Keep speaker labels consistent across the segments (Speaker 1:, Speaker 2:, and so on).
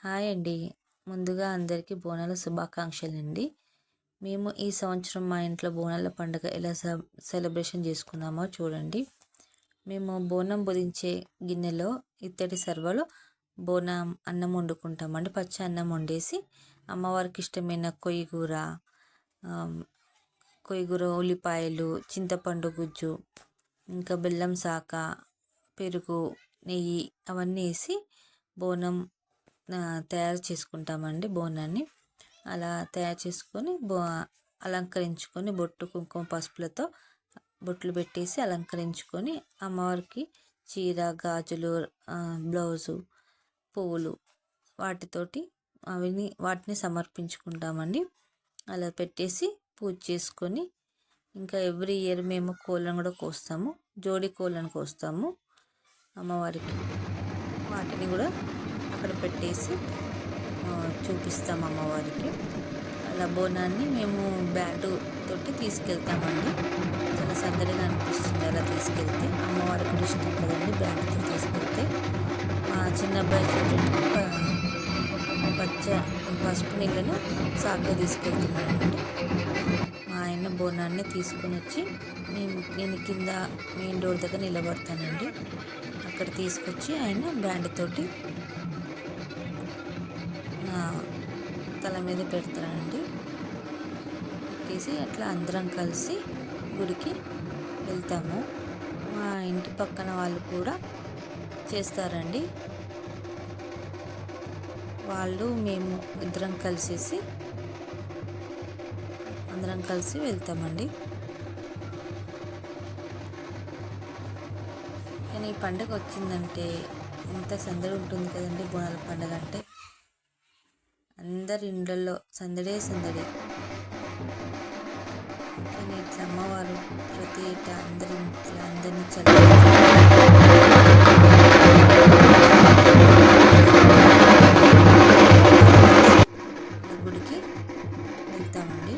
Speaker 1: Hi అండి. ముందుగా అందరికీ బోనాల శుభాకాంక్షలండి. మేము ఈ సంవత్సరం మా ఇంట్లో బోనాల పండుగ ఎలా సెలబ్రేషన్ చేసుకున్నామో చూడండి. మేము బోనం బుదించే గిన్నెలో ఇత్తడి సర్వలో బోనం అన్నం వండుకుంటామండి. పచ్చి అన్నం వండేసి అమ్మవారికి ఇష్టమైన కొయ్యగూర, ఉల్లిపాయలు, చింతపండు గుజ్జు, ఇంకా బెల్లం శాఖ, పెరుగు, నెయ్యి అవన్నీ వేసి బోనం తయారు చేసుకుంటామండి. బోనాన్ని అలా తయారు చేసుకొని అలంకరించుకొని బొట్టు, కుంకుమ, పసుపులతో బొట్లు పెట్టేసి అలంకరించుకొని అమ్మవారికి చీర, గాజులు, బ్లౌజు, పువ్వులు వాటితోటి వాటిని సమర్పించుకుంటామండి. అలా పెట్టేసి పూజ చేసుకొని ఇంకా ఎవ్రీ ఇయర్ మేము కోళ్ళను కూడా కోస్తాము. జోడి కోళ్ళను కోస్తాము అమ్మవారికి. వాటిని కూడా అక్కడ పెట్టేసి చూపిస్తాం అమ్మవారికి. అలా బోనాన్ని మేము బ్యాండ్ తోటి తీసుకెళ్తామండి. చాలా సందడిగా అనిపిస్తుంది అలా తీసుకెళ్తే. అమ్మవారికి కూడా ఇష్టం కదండి బ్యాండ్తో తీసుకెళ్తే. మా చిన్న అబ్బాయి చూడండి పసుపు నీళ్ళను సాగుగా తీసుకెళ్తున్నానండి. మా ఆయన బోనాన్ని తీసుకుని వచ్చి నేను కింద మెయిన్ డోర్ దగ్గర నిలబడతానండి. అక్కడ తీసుకొచ్చి ఆయన బ్యాండ్ తోటి తల మీద పెడతానండి. పెట్టేసి అట్లా అందరం కలిసి గుడికి వెళ్తాము. మా ఇంటి పక్కన వాళ్ళు కూడా చేస్తారండి. వాళ్ళు మేము అందరం కలిసి వెళ్తామండి. కానీ ఈ పండుగ వచ్చిందంటే ఎంత సందడి ఉంటుంది కదండి. బోనాల పండుగ అంటే అందరి ఇండ్లలో సందడే సందడి. కానీ ఇట్లా అమ్మవారు ప్రతి ఏటా అందరినీ గుడికి వెళ్తామండి.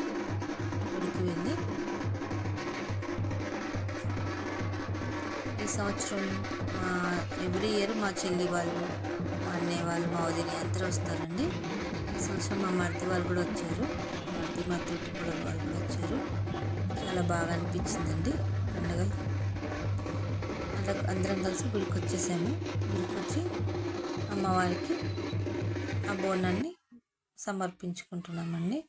Speaker 1: గుడికి వెళ్ళి ఈ సంవత్సరం ఎవ్రీ ఇయర్ మా చెల్లి వాళ్ళు, మా అన్నయ్య వాళ్ళు, మా వదిన అందరూ వస్తారండి. ఈ సంవత్సరం మా మరిది వాళ్ళు కూడా వచ్చారు. మా తోటి కూడా వాళ్ళు కూడా వచ్చారు. చాలా బాగా అనిపించిందండి పండుగ. అలా అందరం కలిసి గుడికి వచ్చేసాము. గుడికి వచ్చి అమ్మవారికి ఆ బోనాన్ని సమర్పించుకుంటున్నామండి.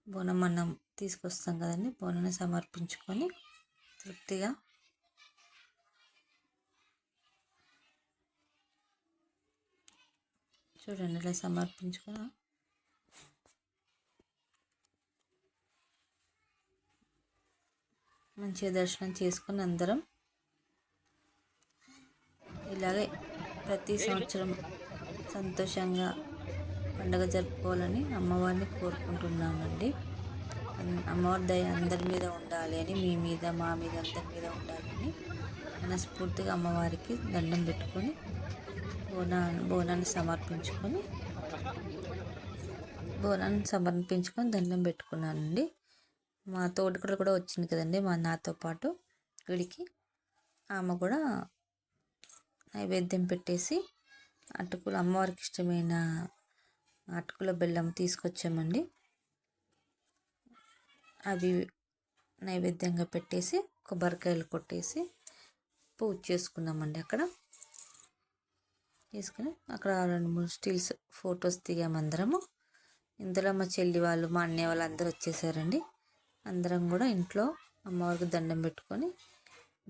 Speaker 1: బోనం అన్నం తీసుకొస్తాం కదండి. బోనాన్ని సమర్పించుకొని తృప్తిగా చూడండి ఇలా సమర్పించుకొని మంచిగా దర్శనం చేసుకుని అందరం ఇలాగే ప్రతి సంవత్సరం సంతోషంగా పండుగ జరుపుకోవాలని అమ్మవారిని కోరుకుంటున్నామండి. అమ్మవారి దయ అందరి మీద ఉండాలి అని, మీ మీద, మా మీద, అందరి మీద ఉండాలని మనస్ఫూర్తిగా అమ్మవారికి దండం పెట్టుకొని బోనాన్ని సమర్పించుకొని దండం పెట్టుకున్నానండి. మా తోటికోడలు కూడా వచ్చింది కదండి నాతో పాటు గుడికి. ఆమె కూడా నైవేద్యం పెట్టేసి అటుకులు, అమ్మవారికి ఇష్టమైన అటుకుల బెల్లం తీసుకొచ్చామండి. అవి నైవేద్యంగా పెట్టేసి కొబ్బరికాయలు కొట్టేసి పూజ చేసుకున్నామండి. అక్కడ తీసుకుని అక్కడ 2-3 స్టిల్స్ ఫొటోస్ దిగామందరము. ఇందులో మా చెల్లి వాళ్ళు, మా అన్నయ్య వాళ్ళు అందరూ వచ్చేసారండి. అందరం కూడా ఇంట్లో అమ్మవారికి దండం పెట్టుకొని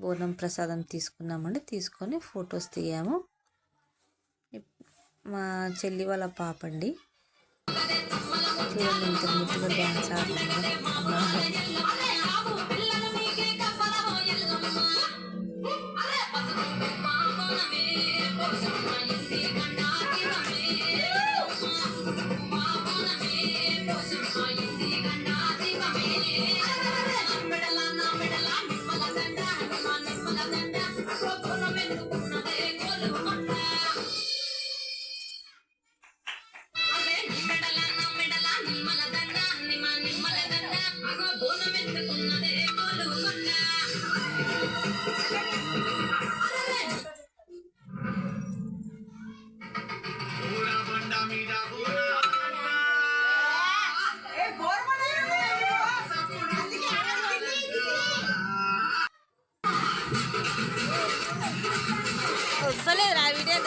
Speaker 1: బోనం ప్రసాదం తీసుకున్నామండి. తీసుకొని ఫొటోస్ దిగాము. మా చెల్లి వాళ్ళ పాప అండి చూడండి ఇంత ముద్దుగా డ్యాన్స్ ఆడుతుంది. వస్తలేదు ఆ వీడియో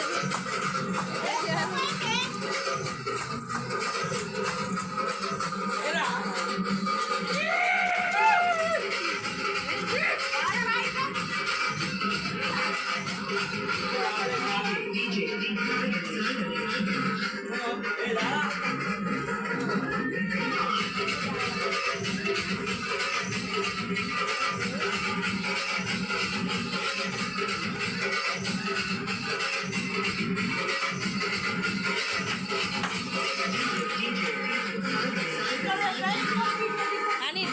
Speaker 1: అని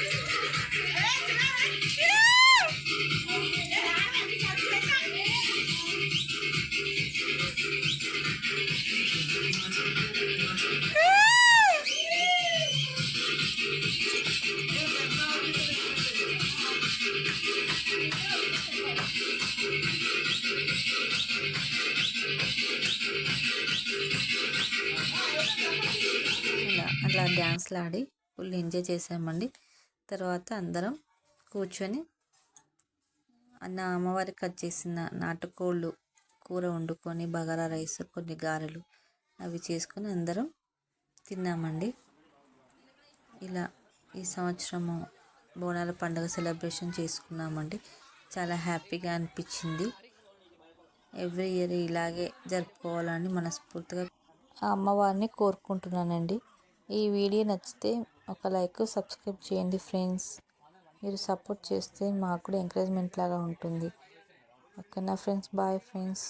Speaker 1: అట్లా డ్యాన్స్లు ఆడి ఫుల్ ఎంజాయ్ చేసామండి. తర్వాత అందరం కూర్చొని అమ్మవారికి కట్ చేసిన నాటుకోళ్ళు కూర వండుకొని బగారా రైస్ కొన్ని గారెలు అవి చేసుకొని అందరం తిన్నామండి. ఇలా ఈ సంవత్సరము బోనాల పండుగ సెలబ్రేషన్ చేసుకున్నామండి. చాలా హ్యాపీగా అనిపించింది. ఎవ్రీ ఇయర్ ఇలాగే జరుపుకోవాలని మనస్ఫూర్తిగా ఆ అమ్మవారిని కోరుకుంటున్నానండి. ఈ వీడియో నచ్చితే ఒక లైక్ సబ్స్క్రైబ్ చేయండి ఫ్రెండ్స్. మీరు సపోర్ట్ చేస్తే మాకు కూడా ఎంకరేజ్మెంట్ లాగా ఉంటుంది. ఓకేనా ఫ్రెండ్స్, బాయ్ ఫ్రెండ్స్.